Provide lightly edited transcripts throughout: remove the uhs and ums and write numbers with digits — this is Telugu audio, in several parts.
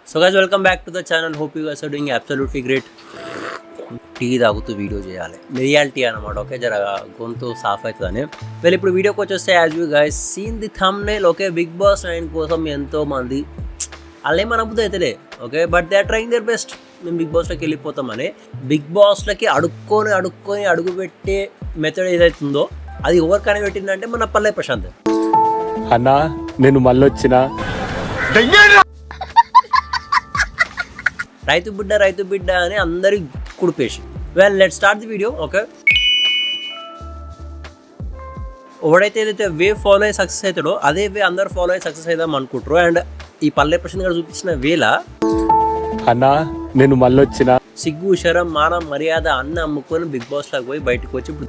So guys, welcome back to the channel. Hope you guys are doing absolutely great. Tea తాగుతూ వీడియో చేయాలి రియాలిటీ అనమాట. ఓకే, జర గొంతు సాఫ్ అవుతుందని వెళ్ళి ఇప్పుడు వీడియోకి వచ్చేస్తే as you guys seen the thumbnail. Okay, Bigg Boss 9 కోసం ఎంతో మంది వాళ్ళే మన బుద్ధి అవుతుందే. Okay, but they are trying their best. మేము బిగ్ బాస్లోకి వెళ్ళిపోతామని బిగ్ బాస్లోకి అడుక్కొని అడుగు పెట్టే మెథడ్ ఏదైతుందో అది ఎవరు కనిపెట్టిందంటే మన పల్లె ప్రశాంత్ అన్నా. నేను మళ్ళీ వచ్చిన రైతు బిడ్డ అని అందరి కుడిపేసి. Well, let start the video. Okay, ఎవడైతే ఏదైతే వే ఫాలో అయ్యి సక్సెస్ అవుతాడో అదే వే అందరు ఫాలో అయ్యి సక్సెస్ అవుదాం అనుకుంటారు. అండ్ ఈ పల్లె ప్రశాంత్ గారు చూపించిన వేళ అన్నా నేను మళ్ళీ వచ్చిన సిగ్గు శరం మానం మర్యాద అన్న అమ్ముకొని బిగ్ బాస్ లాగా పోయి బయటకు వచ్చి ఇప్పుడు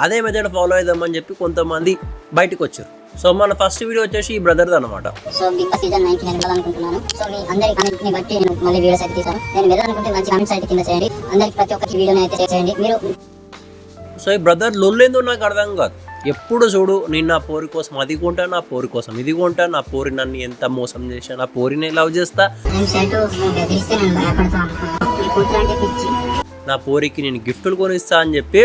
అదే మెథడ్ ఫాలో అవుదామని చెప్పి కొంతమంది బయటకు వచ్చారు. సో మన ఫస్ట్ వీడియో వచ్చేసి ఈ బ్రదర్ది అనమాట. సో బిగ్ బాస్ సీజన్ 9 కి నేను వెళ్ళాలనుకుంటున్నాను. సో మీ అందరి కామెంట్ ని బట్టి నేను మళ్ళీ వీడియోస్ అయితే తీసాను. నేను వెళ్ళాలనుకుంటే మంచి కామెంట్స్ అయితే కింద చేయండి. అందరికి ప్రతి ఒక్కరికి వీడియోని అయితే షేర్ చేయండి మీరు. సో ఈ బ్రదర్ లొల్లేందో నాకు అర్థం కాదు. ఎప్పుడు చూడు నేను నా పోరి కోసం అది కొంటా, నా పోరి కోసం ఇది కొంటా, నా పోరి నన్ను ఎంత మోసం చేసా, నా పోరిని లవ్ చేస్తా, నా పోరికి నేను గిఫ్టులు కొనిస్తా అని చెప్పి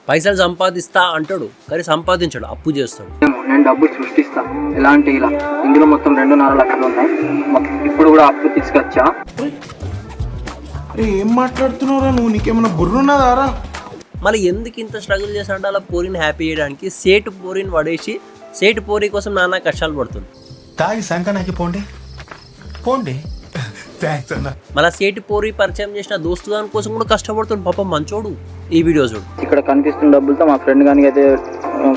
పైసలు సంపాదిస్తా అంటాడు. కానీ సంపాదించాడు, అప్పు చేస్తాడు. నేను డబ్బులు సృష్టిస్తా ఎలాంటి ఇలా ఇందులో మొత్తం 2.5 లక్షలు ఉన్నాయి. ఇప్పుడు కూడా అప్పు తీసుకొచ్చా. ఏం మాట్లాడుతున్నారా నువ్వు? నీకేమన్నా బుర్రున్నదారా? మళ్ళీ ఎందుకు ఇంత స్ట్రగుల్ చేసాడు అలా పోరిని హ్యాపీ చేయడానికి? సేటు పోరిని పడేసి సేటు పోరి కోసం నానా కష్టాలు పడుతుంది. తాగి సంకనాకి పోండి పోండి. థ్యాంక్స్ అన్న. మళ్ళీ సేటు పోరి పరిచయం చేసిన దోస్తు దాని కోసం కూడా కష్టపడుతుంది. పాపం మంచోడు. ఈ వీడియో చూడు. ఇక్కడ కనిపిస్తున్న డబ్బులతో మా ఫ్రెండ్ గానికి అయితే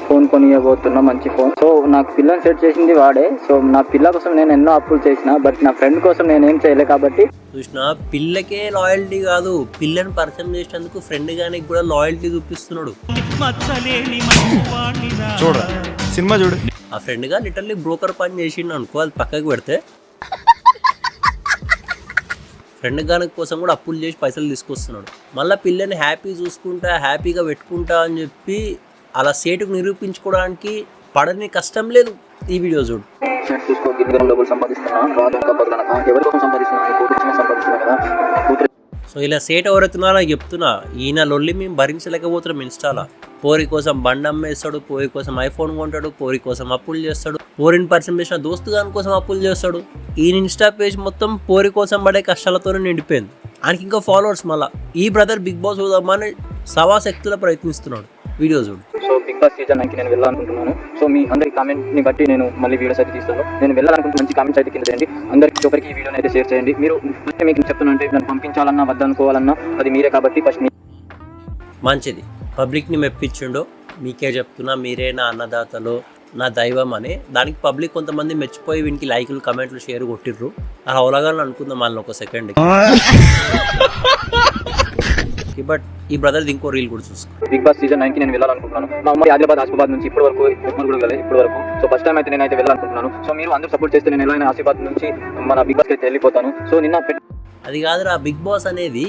ఫోన్ కొనియబోతున్నా, మంచి ఫోన్. సో నాకు పిల్లని సెట్ చేసింది వాడే. సో నా పిల్ల కోసం నేను ఎన్నో అప్పులు చేసిన, బట్ నా ఫ్రెండ్ కోసం నేను ఏం చేయలే. కాబట్టి చూసిన పిల్లకే లాయల్టీ కాదు, పిల్లని పరిచయం చేసినందుకు ఫ్రెండ్ గానీ కూడా లాయల్టీ చూపిస్తున్నాడు. చూడ సినిమా చూడు. ఆ ఫ్రెండ్ గా లిటర్లీ బ్రోకర్ పని చేసిండు అనుకో, అది పక్కకి పెడితే ఫ్రెండ్ గాని కోసం కూడా అప్పులు చేసి పైసలు తీసుకొస్తున్నాడు. మళ్ళీ పిల్లని హ్యాపీ చూసుకుంటా హ్యాపీగా పెట్టుకుంటా అని చెప్పి అలా సేటుకు నిరూపించుకోవడానికి పడని కష్టం లేదు. ఈ వీడియో చూడు. సో ఇలా సేట్ ఎవరైతున్నారో నాకు చెప్తున్నా, ఈయన లొల్లి మేము భరించలేకపోతున్నాం. ఇన్స్టాలా పోరి కోసం బండి అమ్మేస్తాడు, పోరి కోసం ఐఫోన్ కొంటాడు, పోరి కోసం అప్పులు చేస్తాడు, పోరిని పరిచయం చేసిన దోస్తు గాని కోసం అప్పులు చేస్తాడు. ఈయన ఇన్స్టా పేజ్ మొత్తం పోరి కోసం పడే కష్టాలతోనే నిండిపోయింది. ఆయనకి ఇంకా ఫాలోవర్స్. మళ్ళీ ఈ బ్రదర్ బిగ్ బాస్ చూద్దామని సవా శక్తుల ప్రయత్నిస్తున్నాడు. వీడియో చూడు. సో బిగ్ బాస్ సీజన్ 9 కి నేను వెళ్ళాలనుకుంటున్నాను. సో మీ అందరి కామెంట్ ని బట్టి నేను మళ్ళీ వీడియోస్ అయితే తీస్తాను. నేను వెళ్ళాలనుకుంటే మంచి కామెంట్స్ అయితే కింద చేయండి. అందరికి ఒకరికి ఈ వీడియోని అయితే షేర్ చేయండి. మీరు మీకు చెప్తున్నా, నన్ను పంపించాలన్నా వద్దనుకోవాలన్నా అది మీరే. కాబట్టి ఫస్ట్ మంచిది, పబ్లిక్ని మెప్పించిండు. మీకే చెప్తున్నా, మీరే నా అన్నదాతలు, నా దైవం అని. దానికి పబ్లిక్ కొంతమంది మెచ్చిపోయి వీనికి లైకులు కమెంట్లు షేర్ కొట్టిర్రు. అలా అవలాగాలని అనుకుందాం వాళ్ళని ఒక సెకండ్. బట్ ఈ బ్రదర్ ఇంకో రీల్ కూడా చూసుకో. బిగ్ బాస్ సీజన్ 9 కి నేను వెళ్ళాలనుకుంటున్నాను. మా అమ్మాయి ఆదిలాబాద్ నుంచి ఇప్పటి వరకు కూడా వెళ్ళాలి ఇప్పటి వరకు. సో ఫస్ట్ టైం అయితే నేనైతే వెళ్ళాలనుకుంటున్నాను. సో మీరు అందరూ సపోర్ట్ చేస్తే నేను ఎలా అయినా ఆదిలాబాద్ నుంచి మన బిగ్ బాస్ అయితే వెళ్ళిపోతాను. సో నిన్న అది కాదురా, బిగ్ బాస్ అనేది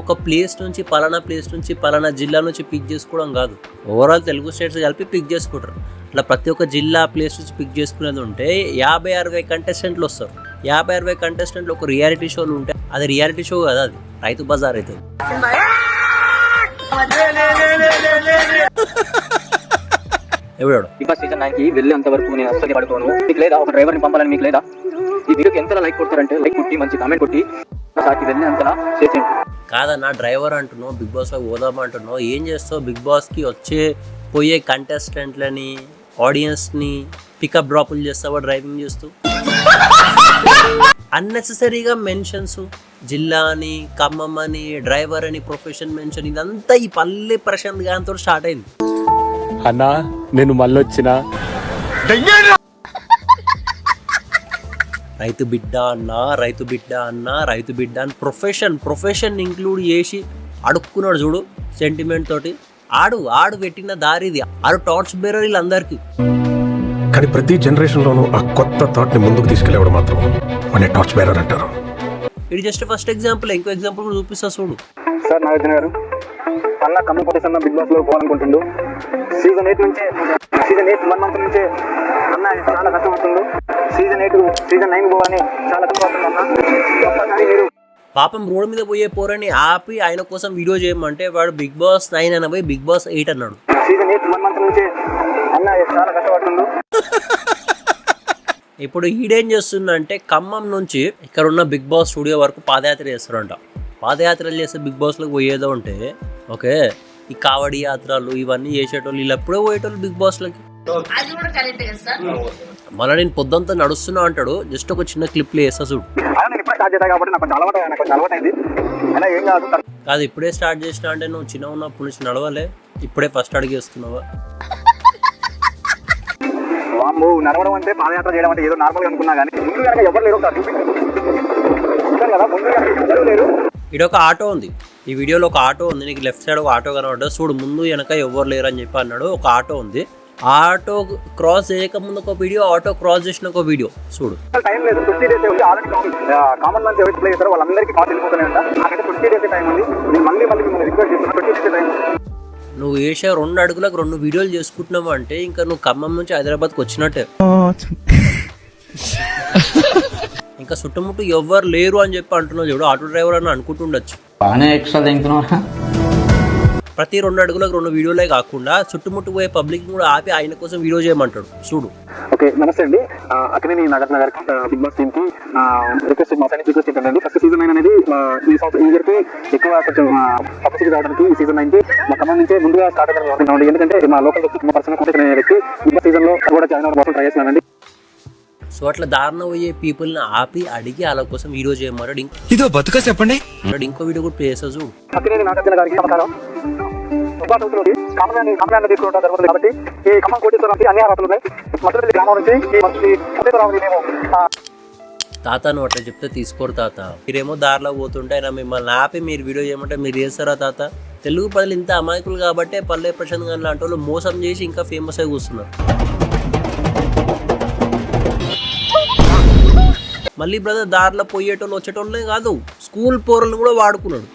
ఒక ప్లేస్ నుంచి పలానా ప్లేస్ నుంచి పలానా జిల్లా నుంచి పిక్ చేసుకోవడం కాదు. ఓవరాల్ తెలుగు స్టేట్స్ కలిపి పిక్ చేసుకుంటారు. ఇట్లా ప్రతి ఒక్క జిల్లా ప్లేస్ నుంచి పిక్ చేసుకునేది ఉంటే 50-60 కంటెస్టెంట్లు వస్తారు. 50-60 కంటెస్టెంట్లు ఒక రియాలిటీ షోలు ఉంటాయి. అది రియాలిటీ షో కదా, అది రైతు బజార్ అవుతుంది. ఎవడు బిగ్ బాస్ సీజన్ 9 కి వెళ్ళేంత వరకు నేను అస్సలు పడుకోను. మీకు లేదా ఒక డ్రైవర్ని పంపాలని మీకు లేదా? ఈ వీడియోకి ఎంతలా లైక్ కొడతారంటే లైక్ కొట్టి మంచి కామెంట్ కొట్టి సాకి వెళ్ళేంతలా చేసేయండి. కాదన్నా, డ్రైవర్ అంటున్నావు, బిగ్ బాస్లో పోదామంటున్నావు, ఏం చేస్తావు? బిగ్ బాస్కి పోయే కంటెస్టెంట్లని ఆడియన్స్ని పికప్ డ్రాపులు చేస్తావా డ్రైవింగ్ చేస్తూ? అన్నెసెసరీగా మెన్షన్స్, జిల్లా అని, ఖమ్మం అని, డ్రైవర్ అని, ప్రొఫెషన్ మెన్షన్, ఇదంతా ఈ పల్లె ప్రశాంత్ గారితో స్టార్ట్ అయింది. అన్నా నేను మళ్ళీ వచ్చిన రైతు బిడ్డ అన్న అని ప్రొఫెషన్ ఇంక్లూడ్ చేసి అడుక్కున్నాడు చూడు సెంటిమెంట్ తోటి. ఆడు పెట్టిన దారిది. ఆడు టార్చ్ బేరర్ వీళ్ళందరికీ. కానీ ప్రతి జనరేషన్లోనూ ఆ కొత్త థాట్ని ముందుకు తీసుకెళ్ళేవాడు మాత్రం మన టార్చ్ బేరర్ అంటారు. ఇది జస్ట్ ఫస్ట్ ఎగ్జాంపుల్. ఇంకో ఎగ్జాంపుల్ కూడా చూపిస్తా చూడు. సార్ నాగార్జున గారు, అన్న కమ్మ కొట్టేసన్న బిగ్ బాస్ లో పోవాలనుకుంటుండు. సీజన్ 8 నుంచే సీజన్ 8 1 మంత్ నుంచే అన్న చాలా కష్టపడుతుండు. సీజన్ 8 సీజన్ 9 పోవాలని చాలా కష్టపడుతుంది అన్న. ఒక్కసారి మీరు పాపం రోడ్ మీద పోయే పోరని ఆపి ఆయన కోసం వీడియో చేయమంటే వాడు బిగ్ బాస్ 9 అని పోయి బిగ్ బాస్ 8 అన్నాడు. సీజన్ 8 1 మంత్ నుంచే అన్న చాలా కష్టపడుతుండు. ఇప్పుడు ఈడేం చేస్తుందంటే ఖమ్మం నుంచి ఇక్కడ ఉన్న బిగ్ బాస్ స్టూడియో వరకు పాదయాత్ర చేస్తారంట. పాదయాత్రలు చేస్తే బిగ్ బాస్లోకి పోయేదో ఉంటే ఓకే, ఈ కావడి యాత్రలు ఇవన్నీ చేసేటోళ్ళు వీళ్ళు ఎప్పుడో పోయేటోళ్ళు బిగ్ బాస్లోకి. మళ్ళీ నేను పొద్దుంతా నడుస్తున్నా అంటాడు. జస్ట్ ఒక చిన్న క్లిప్లు వేస్తా చూడు. కాదు ఇప్పుడే స్టార్ట్ చేసినా అంటే నువ్వు చిన్న ఉన్నప్పుడు నుంచి నడవలే, ఇప్పుడే ఫస్ట్ అడిగేస్తున్నావా? నడవడం అంటే పాదయాత్ర చేయడం అంటే ఏదో నార్మల్ గా అనుకున్నా కానీ ముందు కనుక ఎవరు లేరు కదా, ముందు ఎవరు లేరు. ఇడొక ఆటో ఉంది, ఈ వీడియోలో ఒక ఆటో ఉంది, నీకు లెఫ్ట్ సైడ్ ఒక ఆటో కనబడ్డా చూడు. ముందు వెనక ఎవరు లేరు అని చెప్పి అన్నాడు. ఒక ఆటో ఉంది, ఆటో క్రాస్ చేయక ముందు ఒక వీడియో, ఆటో క్రాస్ చేసిన ఒక వీడియో చూడు. టైం లేదు, 50 days ఆల్రెడీ కామన్ మ్యాన్స్ ఎవరు ప్లే చేస్తారో వాళ్ళందరికీ కాల్ వెళ్ళిపోతున్నాయి అంట. నాకైతే 50 days టైం ఉంది. నేను మళ్ళీ మిమ్మల్ని రిక్వెస్ట్ చేస్తున్నాను, 50 days టైం. నువ్వు వేసే 2 అడుగులకు 2 వీడియోలు చేసుకుంటున్నావు అంటే ఇంకా నువ్వు ఖమ్మం నుంచి హైదరాబాద్కి వచ్చినట్టే. ఇంకా చుట్టుముట్టు ఎవ్వరు లేరు అని చెప్పి అంటున్నావు చూడు. ఆటో డ్రైవర్ అని అనుకుంటుండొచ్చు. ప్రతి 2 అడుగులకు 2 వీడియోలే కాకుండా చుట్టుముట్టు పోయే పబ్లిక్ కూడా ఆపి ఆయన కోసం వీడియో చేయమంటాడు చూడు. ఓకే నమస్తే అండి, అక్కడే నగర్ బిగ్ బాస్ టీమ్ కి రిక్వెస్ట్ మా సైడ్ రిక్వెస్ట్ ఏంటండి, ఫస్ట్ సీజన్ 9 అనేది ఈ సంవత్సరం ఈ ఇయర్ కి ఎక్కువ కొంచెం పబ్లిసిటీ రావడానికి ఈ సీజన్ 9 కి మా ఖమ్మం నుంచే ముందుగా స్టార్ట్ అవుతుంది. ఎందుకంటే మా లోకల్ పర్సన్ వ్యక్తి బిగ్ బాస్ సీజన్ లో కూడా జాయిన్ అవ్వడం కోసం ట్రై చేస్తున్నానండి. సో అట్లా దారుణ పోయే పీపుల్ని ఆపి అడిగి వాళ్ళ కోసం వీడియో చేయమన్నాడు. ఇదో బతుక చెప్పండి. ఇంకో వీడియో కూడా ప్లే చేస్తా చూడు. అక్కడే నాగార్జున గారికి నమస్కారం. తీసుకుంటాం జరుగుతుంది కాబట్టి ఈ ఖమ్మం కోటేశ్వరానికి అన్ని అర్హతలు ఉన్నాయి. మధ్యపల్లి గ్రామం నుంచి ఈ మంచి కోటేశ్వరానికి మేము తాత నువ్వు అట్లా చెప్తే తీసుకోరు తాత. మీరేమో దారిలో పోతుంటే ఆయన మిమ్మల్ని ఆపి మీరు వీడియో చేయమంటే మీరు చేస్తారా తాత? తెలుగు ప్రజలు ఇంత అమాయకులు కాబట్టే పల్లె ప్రశాంత్ గారు లాంటి వాళ్ళు మోసం చేసి ఇంకా ఫేమస్ అయి కూర్చున్నారు. మళ్ళీ బ్రదర్ దారిలో పోయేటోళ్ళు వచ్చేటోళ్ళే కాదు, స్కూల్ పోరలను కూడా వాడుకున్నాడు.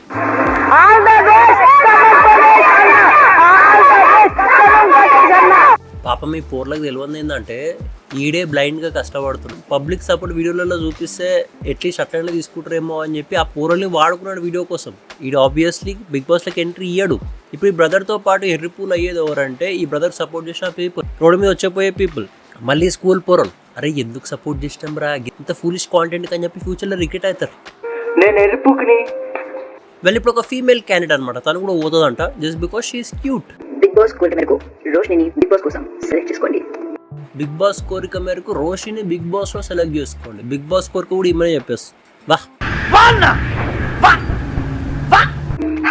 పాపం మీ పోర్లకు తెలియదు ఏంటంటే ఈడే బ్లైండ్గా కష్టపడుతున్నాడు. పబ్లిక్ సపోర్ట్ వీడియోలలో చూపిస్తే ఎట్లీస్ట్ అట్లనే తీసుకుంటారేమో అని చెప్పి ఆ పోరల్ని వాడుకున్నాడు వీడియో కోసం. ఈడు ఆబ్వియస్లీ బిగ్ బాస్లోకి ఎంట్రీ ఇయ్యాడు. ఇప్పుడు ఈ బ్రదర్తో పాటు ఎర్రిపూలు అయ్యేది ఎవరంటే ఈ బ్రదర్ సపోర్ట్ చేసిన పీపుల్, రోడ్డు మీద వచ్చేపోయే పీపుల్, మళ్ళీ స్కూల్ పోరలు. అరే ఎందుకు సపోర్ట్ చేసినాం రా, ఇంత ఫూలిష్ కాంటెంట్ అని చెప్పి ఫ్యూచర్లో రికెట్ అవుతారు. నేను ఎరుపుకుని వెళ్ళి ఇప్పుడు ఒక ఫీమేల్ క్యాండిడేట్ అనమాట, తను కూడా పోతుందంట just because she is cute. Bigg Boss కోరిక మేరకు రోషిని బిగ్ బాస్ కోసం సెలెక్ట్ చేసుకోండి. బిగ్ బాస్ కోరిక మేరకు రోషిని బిగ్ బాస్ లో సెలెక్ట్ చేసుకోండి. బిగ్ బాస్ కోరిక కూడా ఇమ్మని చెప్పేస్తుంది. వాహ్.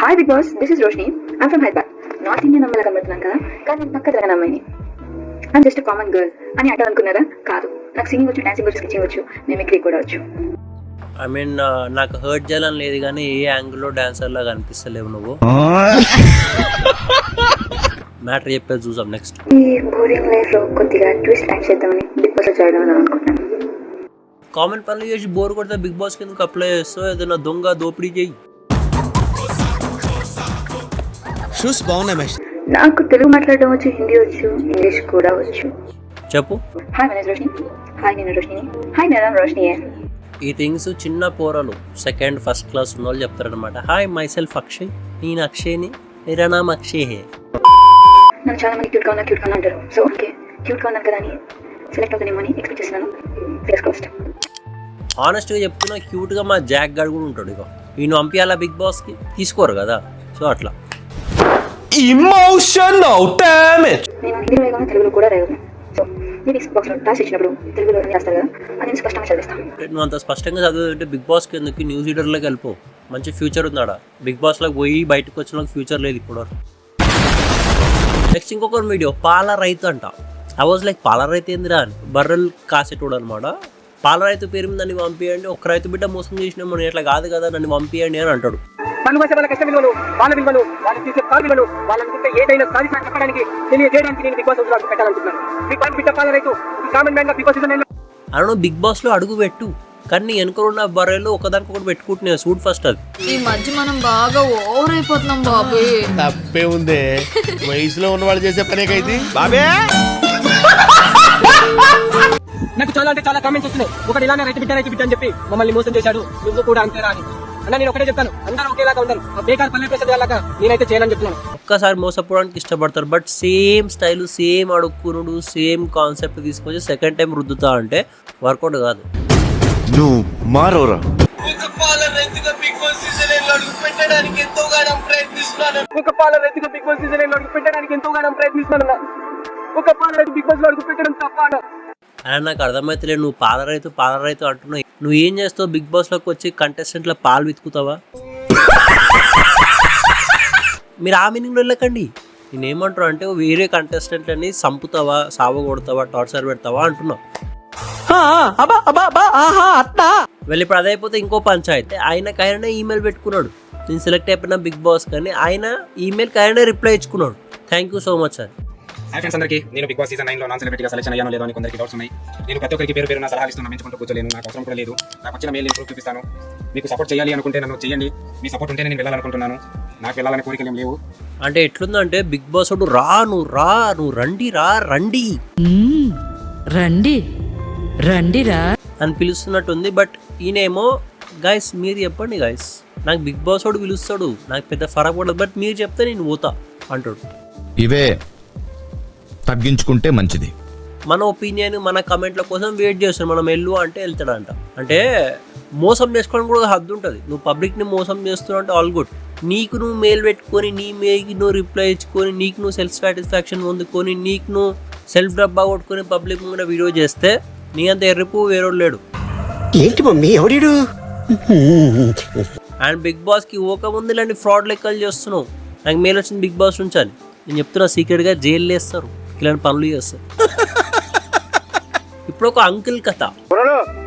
Hi Bigg Boss, this is Roshini. I'm from Hyderabad. North Indian అమ్మాయిలా కనబడుతున్నాను కదా, కానీ నేను పక్క తెలంగాణ అమ్మాయిని. ఐమ్ జస్ట్ కామన్ గర్ల్ అని అంటారు అనుకున్నారా? కాదు, నాకు సింగింగ్ వచ్చు, డాన్సింగ్ వచ్చు, స్కెచింగ్ వచ్చు, మిమిక్రీ కూడా వచ్చు. ఐ మీన్ నాకు హర్ట్ చేయాలని లేదు కానీ ఏ యాంగిల్లో డాన్సర్ లాగా అనిపిస్తలేవు నువ్వు. మ్యాటర్ చెప్పేది చూసాం నెక్స్ట్. ఈ బోరింగ్ లైఫ్ లో కొద్దిగా ట్విస్ట్ యాడ్ చేద్దామని బిగ్ బాస్ లో జాయిన్ అవుదాం అనుకుంటున్నాను. కామన్ పనులు చేసి బోర్ కొడితే బిగ్ బాస్ కిందకు అప్లై చేస్తావు, ఏదైనా దొంగ దోపిడీ చేయి. షూస్ బాగున్నాయి మహేష్. నాకు తెలుగు మాట్లాడడం వచ్చు, హిందీ వచ్చు, ఇంగ్లీష్ కూడా వచ్చు. చెప్పు. హాయ్ మన రోషిని. హాయ్ నేను రోషిని. హాయ్ నేను రోషిని. ఈ థింగ్స్ చిన్న పోరలు సెకండ్ ఫస్ట్ క్లాస్ ఉన్న వాళ్ళు చెప్తారనమాట. హాయ్ మై సెల్ఫ్ అక్షయ్, నేను అక్షయ్ని, మేరా నామ్ అక్షయ్ హే. నన్ను చాలా మంది క్యూట్గా ఉన్నా అంటారు. సో ఓకే, క్యూట్గా ఉన్నాను కదా అని సెలెక్ట్ అవుతానేమో అని ఎక్స్పెక్ట్ చేస్తున్నాను. ఫేస్ కాస్ట్ ఆనెస్ట్గా చెప్తున్నా, క్యూట్గా మా జాక్ గాడు కూడా ఉంటాడు. ఇక ఈయన పంపించాలా బిగ్ బాస్కి, తీసుకోరు కదా. సో అట్లా ఇమోషనల్ డామేజ్. నేను హిందీలో వేయకుండా తెలుగులో కూడా రాయగలను. సో నేను ఈ బాక్స్లో టాస్ ఇచ్చినప్పుడు తెలుగులో రాస్తారు కదా, అది నేను స్పష్టంగా చదివిస్తాను. నువ్వు అంత స్పష్టంగా చదివితే బిగ్ బాస్కి ఎందుకు, న్యూస్ రీడర్లోకి వెళ్ళిపో, మంచి ఫ్యూచర్ ఉందాడా. బిగ్ బాస్లోకి పోయి బయటకు వచ్చిన ఫ్యూచర్ లేదు ఇప్పుడు. నెక్స్ట్ ఇంకొక వీడియో, పాల రైతు అంట. ఐ వాజ్ లైక్ పాల రైతు ఏందిరా అని. బర్రెలు కాసేటోడు అనమాట. పాల రైతు పేరు మీద నన్ను పంపించండి, ఒక రైతు బిడ్డ మోసం చేసినాము, నేను ఇట్లా కాదు కదా నన్ను పంపించండి అని అంటాడు. వాళ్ళ కష్ట విలువలు, వాళ్ళ విలువలు, వాళ్ళకి తీసే కాల్ విలువలు, వాళ్ళనుకుంటే ఏదైనా సాధించిన చెప్పడానికి తెలియజేయడానికి నేను బిగ్ బాస్ పెట్టాలనుకుంటున్నాను. బిగ్ బాస్ బిడ్డ పాల రైతు కామన్ మ్యాన్ గా బిగ్ బాస్ అలా బిగ్ బాస్లో అడుగు పెట్టు, కానీ నీ వెనుక ఉన్న బర్రెలు ఒకదానికొకటి పెట్టుకుంటున్నాయి. సూట్ ఫస్ట్ అది. ఈ మధ్య మనం బాగా ఓవర్ అయిపోతున్నాం బాబు. తప్పే ఉందే, వయసులో ఉన్న వాళ్ళు చేసే పనేకైతే బాబే. నాకు చాలా అంటే చాలా కామెంట్స్ వస్తున్నాయి. ఒకటి ఇలానే రైతు బిడ్డ అని చెప్పి మమ్మల్ని మోసం చేశాడు, నువ్వు కూడా అంతే రాని అన్న. నేను ఒకటే చెప్తాను, అందరూ ఒకేలాగా ఉండాలి. బేకార్ పల్లె ప్రసాద్ వాళ్ళగా నేనైతే చేయాలని చెప్తున్నాను. ఒక్కసారి మోసపోవడానికి ఇష్టపడతారు, బట్ సేమ్ స్టైల్, సేమ్ అడుక్కునుడు, సేమ్ కాన్సెప్ట్ తీసుకొచ్చి సెకండ్ టైం రుద్దుతా అంటే వర్కౌట్ కాదు. నువ్వు మారోరా. ఒక పాల రైతుగా బిగ్ బాస్ సీజన్ అడుగు పెట్టడానికి ఎంతోగానో ప్రయత్నిస్తున్నాను. ఒక పాల రైతు బిగ్ బాస్ లో అడుగు పెట్టడం తప్ప అని నాకు అర్థమైతే. నువ్వు పాల రైతు అంటున్నావు. నువ్వు ఏం చేస్తావు? బిగ్ బాస్ లోకి వచ్చి కంటెస్టెంట్ల పాలు వెతుకుతావా? మీరు ఆ మీనింగ్లో వెళ్ళకండి. నేనేమంటున్నా అంటే వేరే కంటెస్టెంట్లని చంపుతావా, సావగొడతావా, టార్చర్ పెడతావా అంటున్నావు. వెళ్ళి ఇప్పుడు అదైపోతే ఇంకో పంచాయతీ. ఆయనకైనా ఈమెయిల్ పెట్టుకున్నాడు, నేను సెలెక్ట్ అయిపోయినా బిగ్ బాస్, కానీ ఆయన ఈమెయిల్కి ఆయన రిప్లై ఇచ్చుకున్నాడు. Thank you so much sir. Hi friends అందరికీ, నేను బిగ్ బాస్ సీజన్ 9 లో నాన్ సెలబ్రిటీగా సెలెక్షన్ అయ్యానో లేదో అని కొందరికి డౌట్స్ ఉన్నాయి. నేను ప్రతి ఒక్కరికి పేరు నా సలహా ఇస్తున్నా, మెంచుకుంటూ కూర్చోలేను. నాకు అవసరం కూడా లేదు. నాకు వచ్చిన మెయిల్ ఇంప్రూవ్ చూపిస్తాను. మీకు సపోర్ట్ చేయాలి అనుకుంటే నన్ను చేయండి. మీ సపోర్ట్ ఉంటే నేను వెళ్ళాలనుకుంటున్నాను. నాకు వెళ్ళాలని కోరికలు ఏం లేవు. అంటే ఎట్లుందంటే బిగ్ బాస్ వాడు నువ్వు రండి రండిరా అని పిలుస్తున్నట్టుంది. బట్ ఈయనేమో గైస్ మీరు చెప్పండి గైస్, నాకు బిగ్ బాస్ వాడు పిలుస్తాడు, నాకు పెద్ద ఫరక్ పడదు, బట్ మీరు చెప్తే నేను పోతా అంటాడు. ఇవే తగ్గించుకుంటే మంచిది. మన ఒపీనియన్, మన కమెంట్ల కోసం వెయిట్ చేస్తాడు. మనం వెళ్ళు అంటే వెళ్తాడంట. అంటే మోసం చేసుకోవడం కూడా హద్దు ఉంటుంది. నువ్వు పబ్లిక్ని మోసం చేస్తున్నావు అంటే ఆల్ గుడ్. నీకు నువ్వు మెయిల్ పెట్టుకొని, నీ మెయిల్కి నువ్వు రిప్లై ఇచ్చుకొని, నీకు నువ్వు సెల్ఫ్ సాటిస్ఫాక్షన్ పొందుకొని, నీకు నువ్వు సెల్ఫ్ డబ్బా కొట్టుకొని పబ్లిక్ ముందు వీడియో చేస్తే నీ అంత ఎర్రిపు వేరే లేడు. ఏంటి మమ్మీ ఎవడు? అండ్ బిగ్ బాస్కి పోకముందు ఇలాంటి ఫ్రాడ్ లెక్కలు చేస్తున్నావు. నాకు మెయిల్ వచ్చింది బిగ్ బాస్ నుంచి అని. నేను చెప్తున్నా, సీక్రెట్గా జైలు వేస్తారు, ఇలాంటి పనులు చేస్తారు. ఇప్పుడు ఒక అంకుల్ కథ.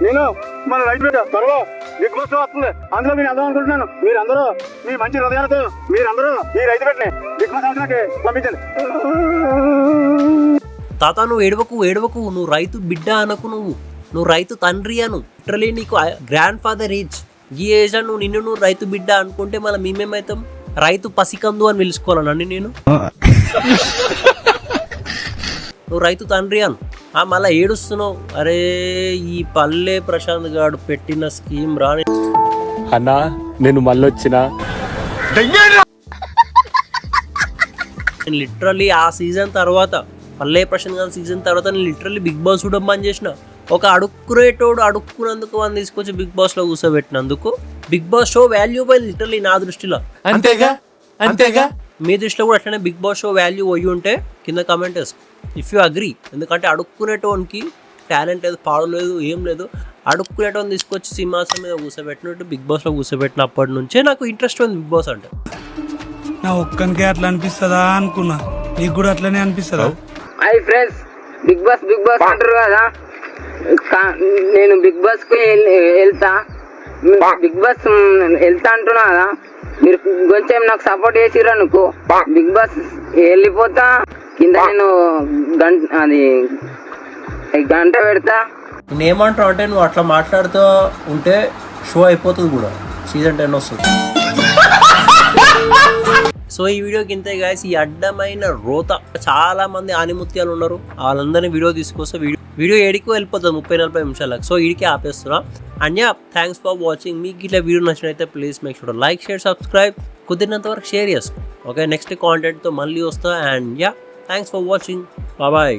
నేను మన రైతు త్వరలో బిగ్ బాస్ వస్తుంది, అందులో మీరు వెళ్దాం అనుకుంటున్నాను. మీరందరూ మీ మంచి హృదయాలతో మీరందరూ ఈ రైతు పెట్టిన బిగ్ బాస్ అవసరానికి పంపించండి. తాత నువ్వు ఏడవకు, నువ్వు రైతు బిడ్డ అనకు, నువ్వు రైతు తండ్రి అను. లిటరలీ నీకు గ్రాండ్ ఫాదర్ ఏజ్, ఈ ఏజ్ అని నువ్వు రైతు బిడ్డ అనుకుంటే మళ్ళీ మేమేమవుతాం? రైతు పసికందు అని పిలుచుకోవాలనండి నేను. నువ్వు రైతు తండ్రి అను. మళ్ళీ ఏడుస్తున్నావు. అరే ఈ పల్లె ప్రశాంత్ గారు పెట్టిన స్కీమ్ రాని అన్నా నేను మళ్ళొచ్చినా. నేను లిటరలీ ఆ సీజన్ తర్వాత, పల్లె ప్రశాంత్ గారి సీజన్ తర్వాత నేను లిటరలీ బిగ్ బాస్ చూడడం బంద్ చేసిన. ఒక అడుక్కునేటోడు అడుక్కున్నందుకు అని తీసుకొచ్చి బిగ్ బాస్ లో కూర్చోబెట్టినందుకు బిగ్ బాస్ షో వాల్యూ పోయింది లిటరలీ నా దృష్టిలో. అంతేగా మీ దృష్టిలో కూడా అట్లనే బిగ్ బాస్ షో వాల్యూ పోయి ఉంటే కింద కమెంట్ వేసుకో ఇఫ్ యూ అగ్రీ. ఎందుకంటే అడుక్కునేటోనికి టాలెంట్ లేదు, పాడలేదు, ఏం లేదు. అడుక్కునేటోని తీసుకొచ్చి సింహాసనం మీద కూర్చోబెట్టినట్టు బిగ్ బాస్లో కూర్చోబెట్టినప్పటి నుంచే నాకు ఇంట్రెస్ట్ ఉంది బిగ్ బాస్ అంటే. నా ఒక్కనికే అట్లా అనిపిస్తుందా అనుకున్నా, నీకు కూడా అట్లనే అనిపిస్తుందా? హాయ్ ఫ్రెండ్స్, బిగ్ బాస్ అంటారు కదా, నేను బిగ్ బాస్ కు వెళ్తా, బిగ్ బాస్ వెళ్తా అంటున్నా కదా, మీరు కొంచెం నాకు సపోర్ట్ చేసిర్రు అనుకో, బిగ్ బాస్ వెళ్ళిపోతా. కింద నేను గంట పెడతా. నేను ఏమంటావు అంటే నువ్వు అట్లా మాట్లాడుతూ ఉంటే షో అయిపోతుంది కూడా, సీజన్ 10 వస్తుంది. సో ఈ వీడియోకి ఇంతే గాయస్. ఈ అడ్డమైన రోత చాలా మంది ఆనిముత్యాలు ఉన్నారు, వాళ్ళందరినీ వీడియో తీసుకొస్తే వీడియో ఏడికి వెళ్ళిపోతుంది 30-40 నిమిషాలకు. సో వీడికి ఆపేస్తున్నా. And yeah, thanks for watching. మీకు ఇట్లా వీడియో నచ్చినైతే please make sure like, share, subscribe. కుదిరినంత వరకు షేర్ చేసుకో. ఓకే, నెక్స్ట్ కాంటెంట్తో మళ్ళీ వస్తా. And yeah, thanks for watching. Bye.